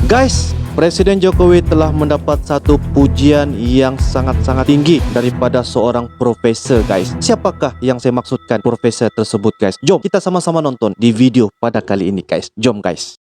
Guys, Presiden Jokowi telah mendapat satu pujian yang sangat-sangat tinggi daripada seorang profesor, guys. Siapakah yang saya maksudkan profesor tersebut, guys? Jom kita sama-sama nonton di video pada kali ini, guys. Jom, guys.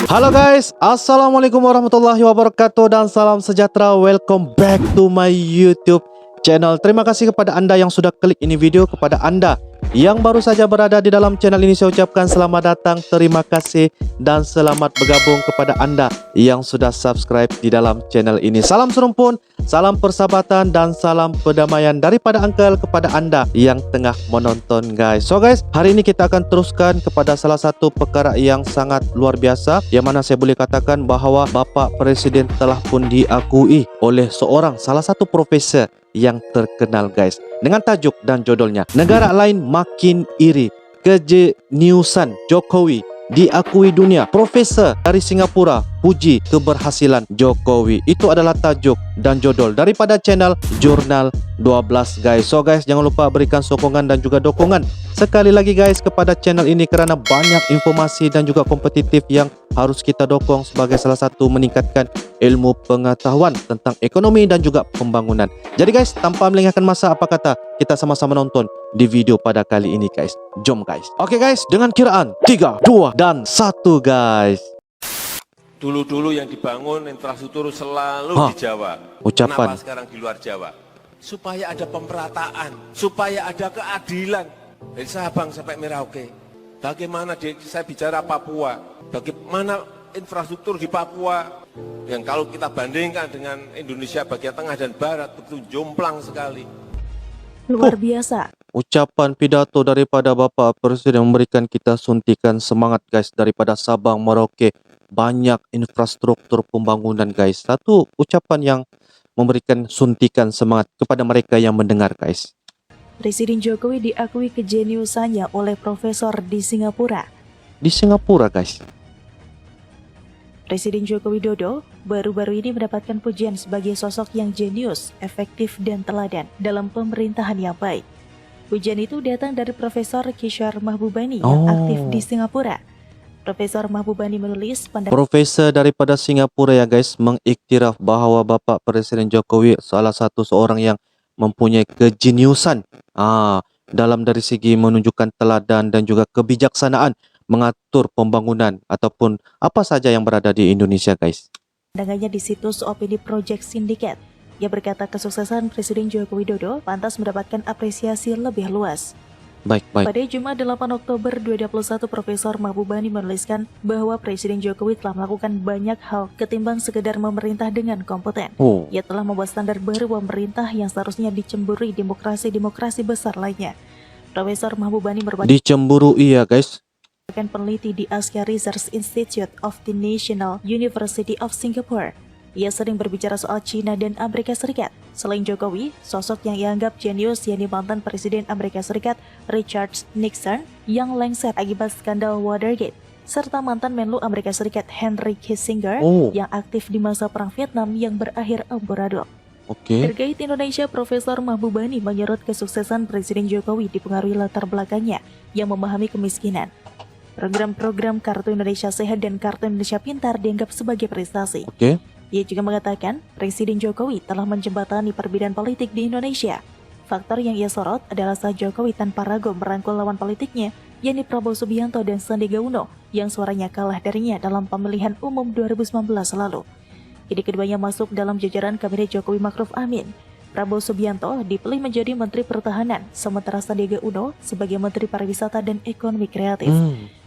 Halo guys, Assalamualaikum warahmatullahi wabarakatuh dan salam sejahtera. Welcome back to my YouTube channel. Terima kasih kepada anda yang sudah klik ini video. Kepada anda yang baru saja berada di dalam channel ini, saya ucapkan selamat datang, terima kasih, dan selamat bergabung kepada anda yang sudah subscribe di dalam channel ini. Salam serumpun, salam persahabatan, dan salam perdamaian daripada Uncle kepada anda yang tengah menonton, guys. So guys, hari ini kita akan teruskan kepada salah satu perkara yang sangat luar biasa, yang mana saya boleh katakan bahawa Bapak Presiden telah pun diakui oleh seorang salah satu profesor yang terkenal, guys, dengan tajuk dan judulnya Negara Lain Makin Iri, Kejeniusan Jokowi Diakui Dunia. Profesor dari Singapura puji keberhasilan Jokowi. Itu adalah tajuk dan judul daripada channel Jurnal 12, guys. So guys, jangan lupa berikan sokongan dan juga dukungan sekali lagi, guys, kepada channel ini, kerana banyak informasi dan juga kompetitif yang harus kita dukung sebagai salah satu meningkatkan ilmu pengetahuan tentang ekonomi dan juga pembangunan. Jadi guys, tanpa melengahkan masa, apa kata kita sama-sama nonton di video pada kali ini, guys. Jom guys. Oke guys, dengan kiraan 3, 2, dan 1, guys. Dulu-dulu yang dibangun infrastruktur selalu di Jawa. Ucapan. Kenapa sekarang di luar Jawa? Supaya ada pemerataan, supaya ada keadilan. Dari Sabang sampai Merauke. Bagaimana saya bicara Papua, bagaimana infrastruktur di Papua yang kalau kita bandingkan dengan Indonesia bagian tengah dan barat begitu jomplang sekali. Luar biasa. Ucapan pidato daripada Bapak Presiden memberikan kita suntikan semangat, guys, daripada Sabang Merauke. Banyak infrastruktur pembangunan, guys. Satu ucapan yang memberikan suntikan semangat kepada mereka yang mendengar, guys. Presiden Jokowi diakui kejeniusannya oleh profesor di Singapura. Di Singapura, guys. Presiden Joko Widodo baru-baru ini mendapatkan pujian sebagai sosok yang jenius, efektif, dan teladan dalam pemerintahan yang baik. Pujian itu datang dari Profesor Kishore Mahbubani yang aktif di Singapura. Profesor Mahbubani menulis pandangan Profesor daripada Singapura, ya guys, mengiktiraf bahawa Bapak Presiden Jokowi salah satu seorang yang mempunyai kejeniusan dalam dari segi menunjukkan teladan dan juga kebijaksanaan mengatur pembangunan ataupun apa saja yang berada di Indonesia, guys. pandangannya di situs Opini Project Syndicate. Ia berkata kesuksesan Presiden Joko Widodo pantas mendapatkan apresiasi lebih luas. Baik. Pada Jumat 8 Oktober 2021, Profesor Mahbubani menuliskan bahwa Presiden Jokowi telah melakukan banyak hal ketimbang sekedar memerintah dengan kompeten. Ia telah membuat standar baru pemerintah yang seharusnya dicemburi demokrasi-demokrasi besar lainnya. Profesor Mahbubani merupakan Dicemburui, ya guys. peneliti di Asia Research Institute of the National University of Singapore. Ia sering berbicara soal China dan Amerika Serikat. Selain Jokowi, sosok yang dianggap jenius yakni mantan Presiden Amerika Serikat Richard Nixon yang lengser akibat skandal Watergate, serta mantan Menlu Amerika Serikat Henry Kissinger yang aktif di masa Perang Vietnam yang berakhir amburadul. Terkait Indonesia, Profesor Mahbubani menyorot kesuksesan Presiden Jokowi dipengaruhi latar belakangnya yang memahami kemiskinan. Program-program Kartu Indonesia Sehat dan Kartu Indonesia Pintar dianggap sebagai prestasi. Ia juga mengatakan Presiden Jokowi telah menjembatani perbedaan politik di Indonesia. Faktor yang ia sorot adalah saat Jokowi tanpa ragu merangkul lawan politiknya, yakni Prabowo Subianto dan Sandiaga Uno, yang suaranya kalah darinya dalam pemilihan umum 2019 lalu. Jadi keduanya masuk dalam jajaran Kabinet Jokowi Ma'ruf Amin. Prabowo Subianto dipilih menjadi Menteri Pertahanan, sementara Sandiaga Uno sebagai Menteri Pariwisata dan Ekonomi Kreatif.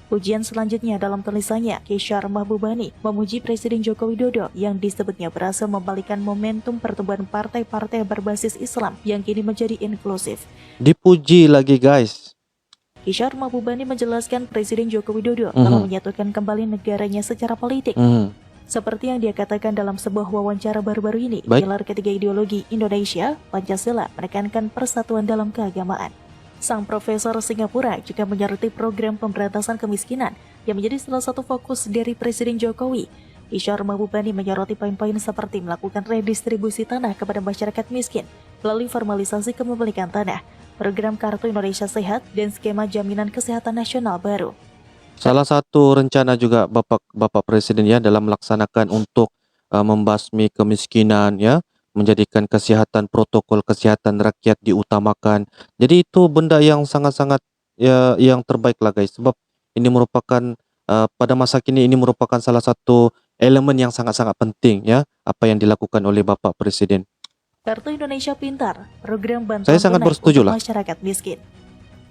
Pujian selanjutnya dalam tulisannya, Kishore Mahbubani memuji Presiden Joko Widodo yang disebutnya berhasil membalikan momentum pertumbuhan partai-partai berbasis Islam yang kini menjadi inklusif. Dipuji lagi, guys. Kishore Mahbubani menjelaskan Presiden Joko Widodo telah menyatukan kembali negaranya secara politik. Seperti yang dia katakan dalam sebuah wawancara baru-baru ini, pilar ketiga ideologi Indonesia, Pancasila, menekankan persatuan dalam keagamaan. Sang profesor Singapura juga menyoroti program pemberantasan kemiskinan yang menjadi salah satu fokus dari Presiden Jokowi. Kishore Mahbubani menyoroti poin-poin seperti melakukan redistribusi tanah kepada masyarakat miskin, melalui formalisasi kepemilikan tanah, program Kartu Indonesia Sehat, dan skema jaminan kesehatan nasional baru. Salah satu rencana juga Bapak Presiden ya dalam melaksanakan untuk membasmi kemiskinan ya, menjadikan kesehatan, protokol kesehatan rakyat diutamakan. Jadi itu benda yang sangat-sangat ya yang terbaik lah guys, sebab ini merupakan pada masa kini ini merupakan salah satu elemen yang sangat-sangat penting ya, apa yang dilakukan oleh Bapak Presiden. Kartu Indonesia Pintar, program bantuan Saya sangat tunai bersetuju untuk lah. masyarakat miskin.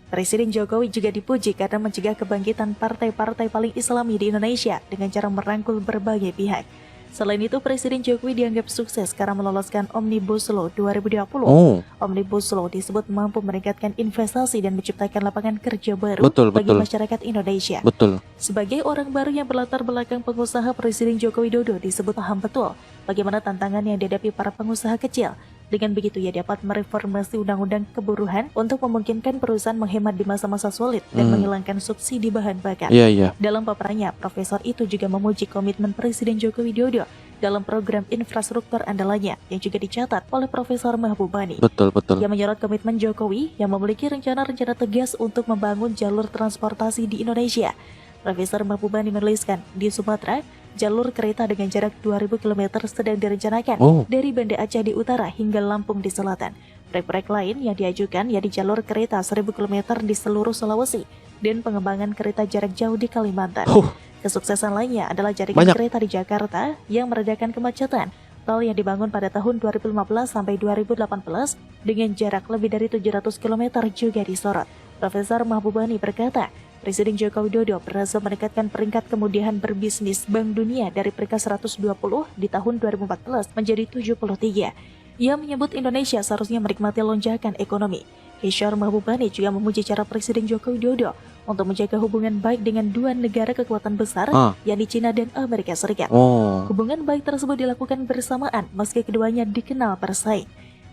Presiden Jokowi juga dipuji karena mencegah kebangkitan partai-partai paling islami di Indonesia dengan cara merangkul berbagai pihak. Selain itu, Presiden Jokowi dianggap sukses karena meloloskan Omnibus Law 2020. Oh, Omnibus Law disebut mampu meningkatkan investasi dan menciptakan lapangan kerja baru betul, bagi betul. masyarakat Indonesia. betul. Sebagai orang baru yang berlatar belakang pengusaha, Presiden Joko Widodo disebut paham betul bagaimana tantangan yang dihadapi para pengusaha kecil. Dengan begitu, ia dapat mereformasi undang-undang keburuhan untuk memungkinkan perusahaan menghemat di masa-masa sulit dan menghilangkan subsidi bahan bakar. Iya, iya. Dalam paparannya, Profesor itu juga memuji komitmen Presiden Joko Widodo dalam program infrastruktur andalannya yang juga dicatat oleh Profesor Mahbubani. Betul, betul. Ia menyorot komitmen Jokowi yang memiliki rencana-rencana tegas untuk membangun jalur transportasi di Indonesia. Profesor Mahbubani menuliskan, di Sumatera, jalur kereta dengan jarak 2000 km sedang direncanakan dari Banda Aceh di utara hingga Lampung di selatan. Proyek-proyek lain yang diajukan yaitu jalur kereta 1000 km di seluruh Sulawesi dan pengembangan kereta jarak jauh di Kalimantan. Kesuksesan lainnya adalah jaringan kereta di Jakarta yang meredakan kemacetan. Tol yang dibangun pada tahun 2015 sampai 2018 dengan jarak lebih dari 700 km juga disorot. Profesor Mahbubani berkata, Presiden Joko Widodo berhasil meningkatkan peringkat kemudahan berbisnis Bank Dunia dari peringkat 120 di tahun 2014 menjadi 73. Ia menyebut Indonesia seharusnya menikmati lonjakan ekonomi. Kishore Mahbubani juga memuji cara Presiden Joko Widodo untuk menjaga hubungan baik dengan dua negara kekuatan besar, yakni China dan Amerika Serikat. Hubungan baik tersebut dilakukan bersamaan meski keduanya dikenal bersaing.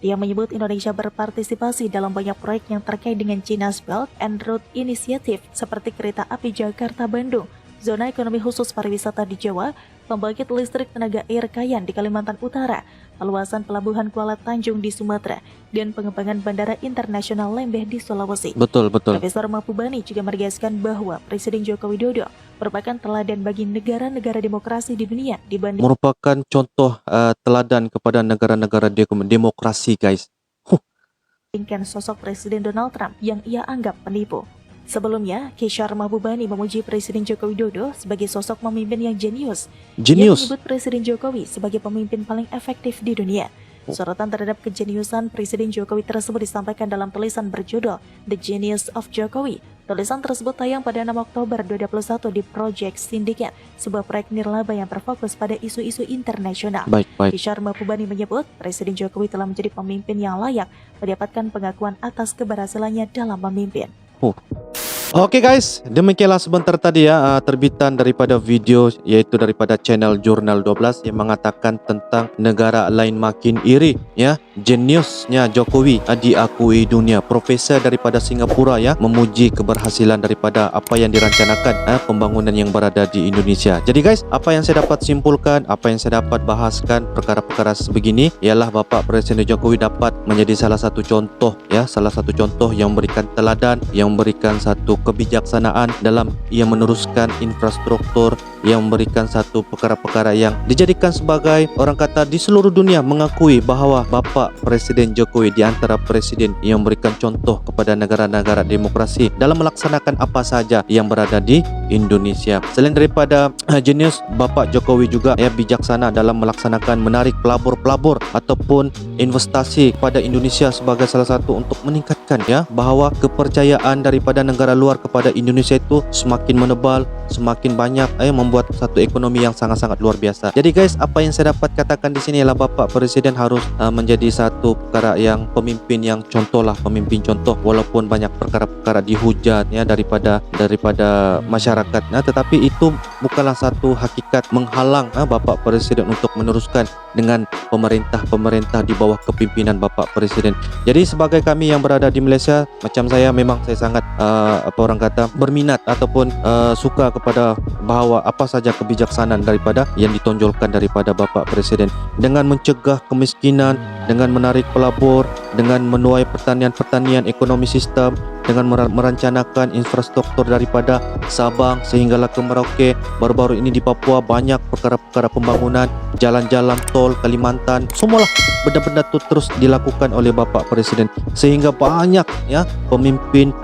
Dia menyebut Indonesia berpartisipasi dalam banyak proyek yang terkait dengan China's Belt and Road Initiative seperti kereta api Jakarta-Bandung, zona ekonomi khusus pariwisata di Jawa, pembangkit listrik tenaga air Kayan di Kalimantan Utara, perluasan pelabuhan Kuala Tanjung di Sumatera, dan pengembangan bandara internasional Lembeh di Sulawesi. Betul, betul. Profesor Mahbubani juga menegaskan bahwa Presiden Joko Widodo merupakan teladan bagi negara-negara demokrasi di dunia dibanding Merupakan contoh teladan kepada negara-negara demokrasi, guys. sosok Presiden Donald Trump yang ia anggap penipu. Sebelumnya, Kishore Mahbubani memuji Presiden Joko Widodo sebagai sosok pemimpin yang jenius. Ia menyebut Presiden Jokowi sebagai pemimpin paling efektif di dunia. Sorotan terhadap kejeniusan Presiden Jokowi tersebut disampaikan dalam tulisan berjudul The Genius of Jokowi. Tulisan tersebut tayang pada 6 Oktober 2021 di Project Syndicate, sebuah proyek nirlaba yang berfokus pada isu-isu internasional. Kishore Mahbubani menyebut Presiden Jokowi telah menjadi pemimpin yang layak mendapatkan pengakuan atas keberhasilannya dalam memimpin. Oke guys, demikianlah sebentar tadi ya terbitan daripada video yaitu daripada channel Jurnal 12 yang mengatakan tentang negara lain makin iri ya. Jeniusnya Jokowi diakui dunia. Profesor daripada Singapura ya memuji keberhasilan daripada apa yang dirancanakan pembangunan yang berada di Indonesia. Jadi guys, apa yang saya dapat simpulkan, apa yang saya dapat bahaskan perkara-perkara sebegini ialah Bapak Presiden Jokowi dapat menjadi salah satu contoh ya, salah satu contoh yang memberikan teladan, yang memberikan satu kebijaksanaan dalam ia meneruskan infrastruktur, yang memberikan satu perkara-perkara yang dijadikan sebagai orang kata di seluruh dunia mengakui bahawa Bapak Presiden Jokowi di antara presiden yang memberikan contoh kepada negara-negara demokrasi dalam melaksanakan apa saja yang berada di Indonesia. Selain daripada jenius, Bapak Jokowi juga bijaksana dalam melaksanakan menarik pelabur-pelabur ataupun investasi kepada Indonesia sebagai salah satu untuk meningkatkan ya bahawa kepercayaan daripada negara luar kepada Indonesia itu semakin menebal, semakin banyak membuat satu ekonomi yang sangat-sangat luar biasa. Jadi guys, apa yang saya dapat katakan di sini ialah Bapak Presiden harus menjadi satu perkara yang pemimpin yang contoh lah, pemimpin contoh walaupun banyak perkara-perkara dihujat ya daripada masyarakat. Tetapi itu bukanlah satu hakikat menghalang Bapak Presiden untuk meneruskan dengan pemerintah di bawah kepimpinan Bapak Presiden. Jadi sebagai kami yang berada di Malaysia, macam saya memang saya sangat berminat ataupun suka kepada bahawa apa apa saja kebijaksanaan daripada yang ditonjolkan daripada Bapak Presiden dengan mencegah kemiskinan, dengan menarik pelabur, dengan menuai pertanian ekonomi sistem, dengan merancangkan infrastruktur daripada Sabang sehinggalah ke Merauke. Baru-baru ini di Papua banyak perkara-perkara pembangunan, jalan-jalan tol Kalimantan, semualah benda-benda itu terus dilakukan oleh Bapak Presiden sehingga banyak ya pemimpin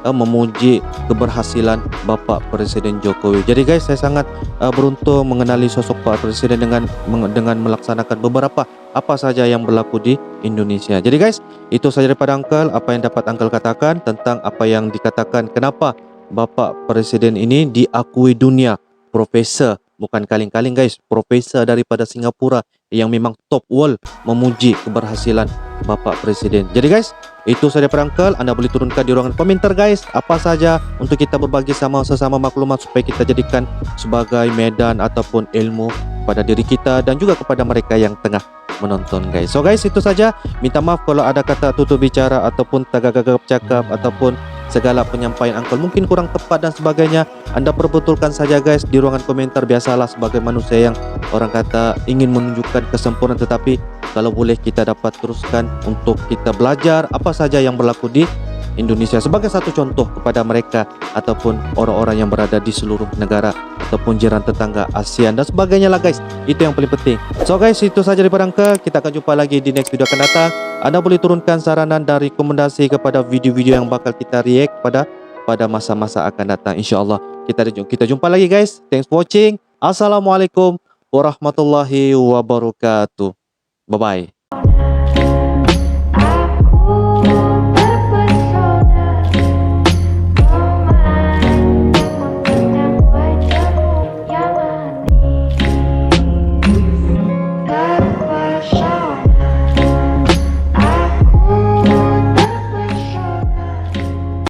memuji keberhasilan Bapak Presiden Jokowi. Jadi guys, saya sangat beruntung mengenali sosok Pak Presiden dengan melaksanakan beberapa apa saja yang berlaku di Indonesia. Jadi guys, itu saja daripada Uncle, apa yang dapat Uncle katakan tentang apa yang dikatakan kenapa Bapak Presiden ini diakui dunia. Profesor, bukan kaling-kaling guys, profesor daripada Singapura yang memang top world memuji keberhasilan Bapak Presiden. Jadi guys, itu saja daripada Uncle. Anda boleh turunkan di ruangan komentar guys, apa saja untuk kita berbagi sesama maklumat supaya kita jadikan sebagai medan ataupun ilmu pada diri kita dan juga kepada mereka yang tengah menonton guys. So guys, itu saja. Minta maaf kalau ada kata tutup bicara ataupun tagak-gagap cakap ataupun segala penyampaian Uncle mungkin kurang tepat dan sebagainya. Anda perbetulkan saja guys di ruangan komentar. Biasalah sebagai manusia yang orang kata ingin menunjukkan kesempurnaan, tetapi kalau boleh kita dapat teruskan untuk kita belajar apa saja yang berlaku di Indonesia sebagai satu contoh kepada mereka ataupun orang-orang yang berada di seluruh negara ataupun jiran tetangga ASEAN dan sebagainya lah guys. Itu yang paling penting. So guys, itu saja daripada Uncle. Kita akan jumpa lagi di next video akan datang. Anda boleh turunkan saranan dan rekomendasi kepada video-video yang bakal kita react pada masa-masa akan datang, insyaAllah. Kita jumpa lagi guys. Thanks for watching. Assalamualaikum warahmatullahi wabarakatuh. Bye-bye.